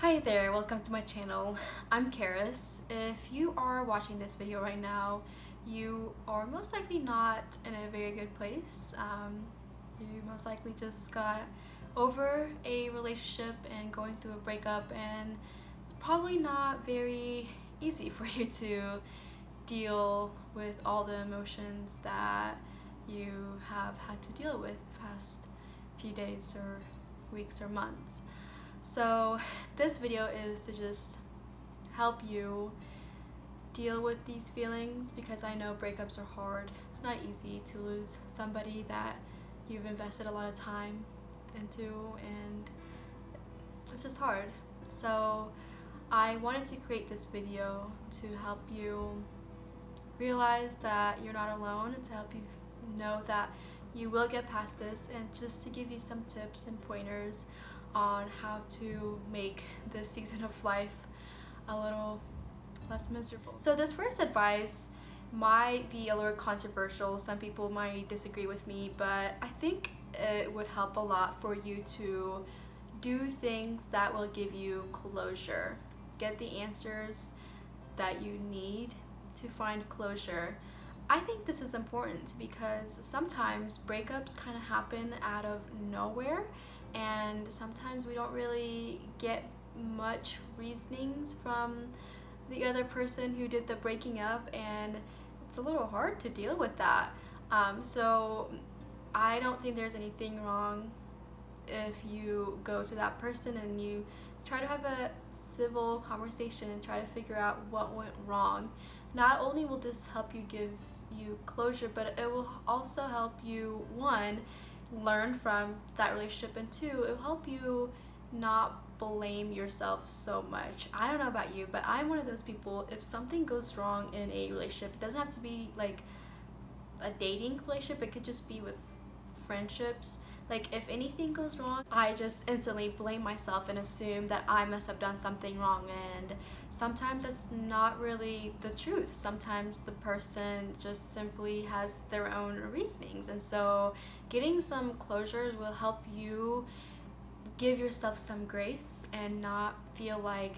Hi there, welcome to my channel. I'm Karis. If you are watching this video right now, you are most likely not in a very good place. You most likely just got over a relationship and going through a breakup, and it's probably not very easy for you to deal with all the emotions that you have had to deal with the past few days or weeks or months. So this video is to just help you deal with these feelings, because I know breakups are hard. It's not easy to lose somebody that you've invested a lot of time into, and it's just hard. So I wanted to create this video to help you realize that you're not alone, and to help you know that you will get past this, and just to give you some tips and pointers on how to make this season of life a little less miserable. So this first advice might be a little controversial. Some people might disagree with me, but I think it would help a lot for you to do things that will give you closure. Get the answers that you need to find closure. I think this is important because sometimes breakups kind of happen out of nowhere, and sometimes we don't really get much reasonings from the other person who did the breaking up, and it's a little hard to deal with that. So I don't think there's anything wrong if you go to that person and you try to have a civil conversation and try to figure out what went wrong. Not only will this help you give you closure, but it will also help you, one, learn from that relationship, and two, it will help you not blame yourself so much. I don't know about you, but I'm one of those people, if something goes wrong in a relationship, it doesn't have to be like a dating relationship, it could just be with friendships. Like, if anything goes wrong, I just instantly blame myself and assume that I must have done something wrong, and sometimes that's not really the truth. Sometimes the person just simply has their own reasonings, and so getting some closures will help you give yourself some grace and not feel like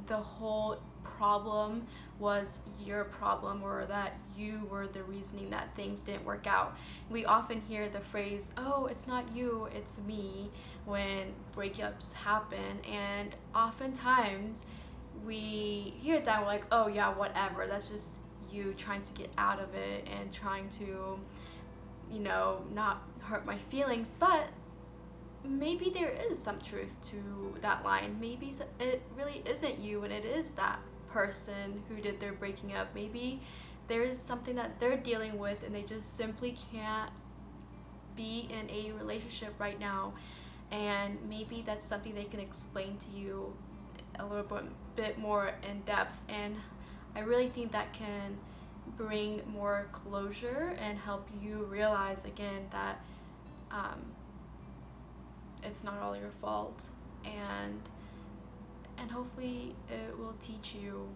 the whole problem was your problem, or that you were the reasoning that things didn't work out. We often hear the phrase, "Oh, it's not you, it's me," when breakups happen, and oftentimes we hear that, we're like, "Oh yeah, whatever, that's just you trying to get out of it and trying to, not hurt my feelings." But maybe there is some truth to that line. Maybe it really isn't you, and it is that person who did their breaking up. Maybe there is something that they're dealing with, and they just simply can't be in a relationship right now, and maybe that's something they can explain to you a little bit more in depth. And I really think that can bring more closure and help you realize again that it's not all your fault, and hopefully it will teach you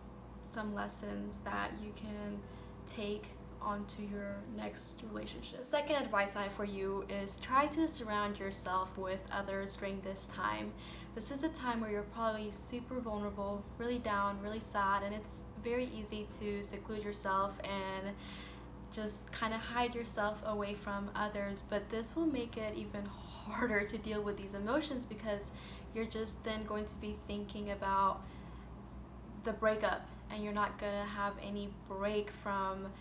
some lessons that you can take onto your next relationship. The second advice I have for you is try to surround yourself with others during this time. This is a time where you're probably super vulnerable, really down, really sad, and it's very easy to seclude yourself and just kind of hide yourself away from others. But this will make it even harder to deal with these emotions, because you're just then going to be thinking about the breakup, and you're not gonna have any break from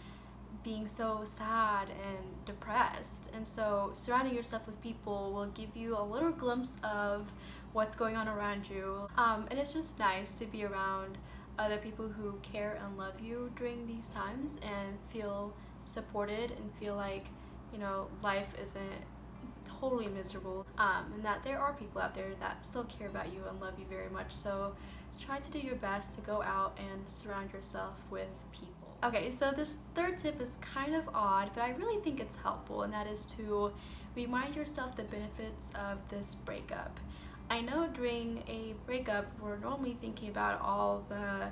being so sad and depressed. And so surrounding yourself with people will give you a little glimpse of what's going on around you, and it's just nice to be around other people who care and love you during these times, and feel supported, and feel like life isn't totally miserable, and that there are people out there that still care about you and love you very much. So try to do your best to go out and surround yourself with people. Okay, so this third tip is kind of odd, but I really think it's helpful, and that is to remind yourself the benefits of this breakup. I know during a breakup, we're normally thinking about all the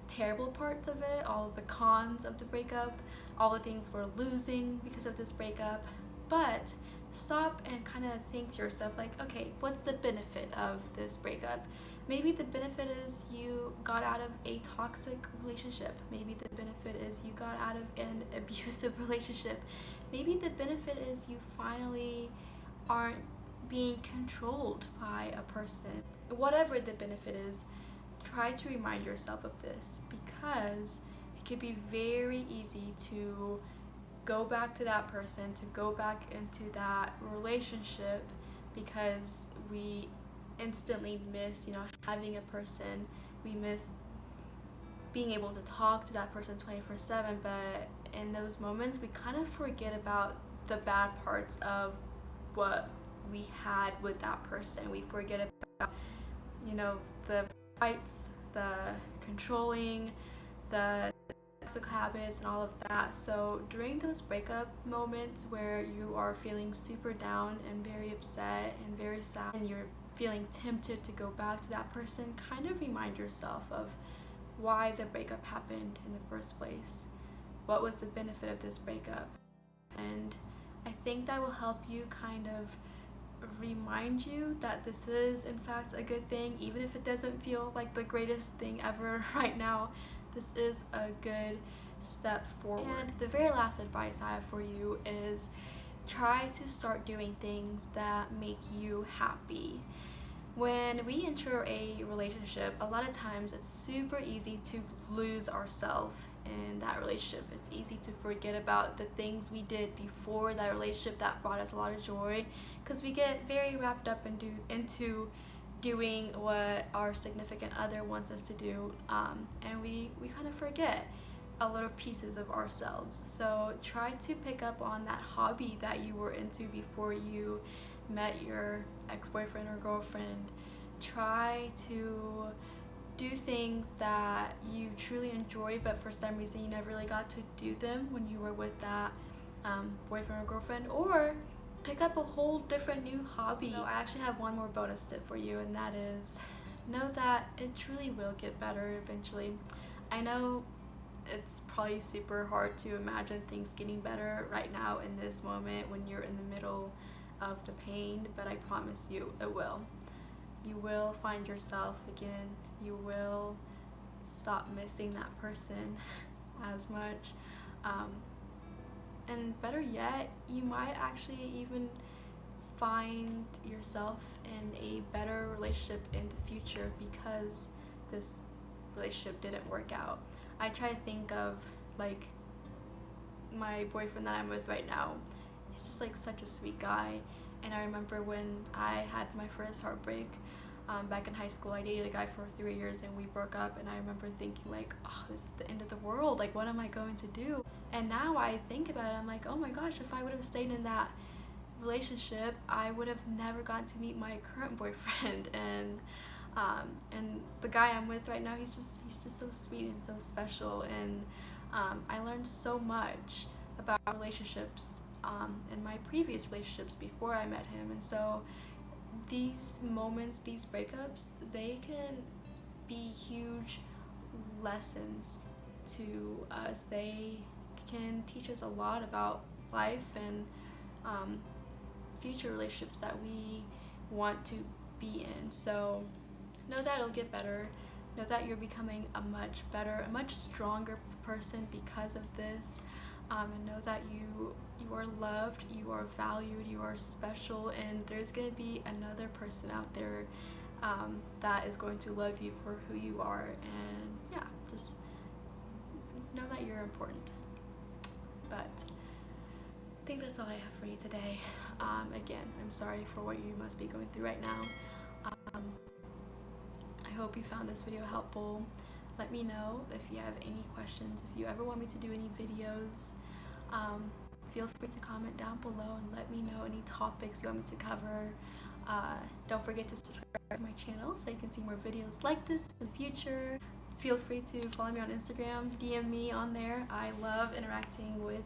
terrible parts of it, all the cons of the breakup, all the things we're losing because of this breakup, but stop and kind of think to yourself, like, okay, what's the benefit of this breakup? Maybe the benefit is you got out of a toxic relationship. Maybe the benefit is you got out of an abusive relationship. Maybe the benefit is you finally aren't being controlled by a person. Whatever the benefit is, try to remind yourself of this, because it can be very easy to go back to that person, to go back into that relationship, because we instantly miss, having a person. We miss being able to talk to that person 24/7, but in those moments we kind of forget about the bad parts of what we had with that person. We forget about, the fights, the controlling, the toxic habits, and all of that. So during those breakup moments where you are feeling super down and very upset and very sad, and you're feeling tempted to go back to that person, kind of remind yourself of why the breakup happened in the first place. What was the benefit of this breakup? And I think that will help you kind of remind you that this is in fact a good thing, even if it doesn't feel like the greatest thing ever right now. This is a good step forward. And the very last advice I have for you is try to start doing things that make you happy. When we enter a relationship, a lot of times it's super easy to lose ourselves in that relationship. It's easy to forget about the things we did before that relationship that brought us a lot of joy, because we get very wrapped up into doing what our significant other wants us to do, and we kind of forget a little pieces of ourselves. So try to pick up on that hobby that you were into before you met your ex-boyfriend or girlfriend. Try to do things that you truly enjoy, but for some reason you never really got to do them when you were with that boyfriend or girlfriend. Or pick up a whole different new hobby. So I actually have one more bonus tip for you, and that is know that it truly will get better eventually. I know it's probably super hard to imagine things getting better right now in this moment when you're in the middle of the pain, but I promise you it will. You will find yourself again. You will stop missing that person as much. And better yet, you might actually even find yourself in a better relationship in the future because this relationship didn't work out. I try to think of like my boyfriend that I'm with right now. He's just like such a sweet guy, and I remember when I had my first heartbreak back in high school. I dated a guy for 3 years and we broke up, and I remember thinking like, oh, this is the end of the world, like what am I going to do? And now I think about it, I'm like, oh my gosh, if I would have stayed in that relationship, I would have never gotten to meet my current boyfriend. And the guy I'm with right now, he's just so sweet and so special, and I learned so much about relationships in my previous relationships before I met him. And so these moments, these breakups, they can be huge lessons to us. They can teach us a lot about life and future relationships that we want to be in. So know that it'll get better. Know that you're becoming a much better, a much stronger person because of this. And know that you are loved, you are valued, you are special, and there's going to be another person out there that is going to love you for who you are. And yeah, just know that you're important. But I think that's all I have for you today. Again, I'm sorry for what you must be going through right now. I hope you found this video helpful. Let me know if you have any questions. If you ever want me to do any videos, feel free to comment down below and let me know any topics you want me to cover. Don't forget to subscribe to my channel so you can see more videos like this in the future. Feel free to follow me on Instagram, DM me on there. I love interacting with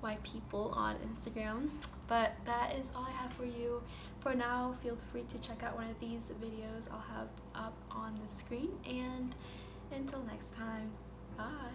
my people on Instagram. But that is all I have for you. For now, feel free to check out one of these videos I'll have up on the screen. And until next time, bye.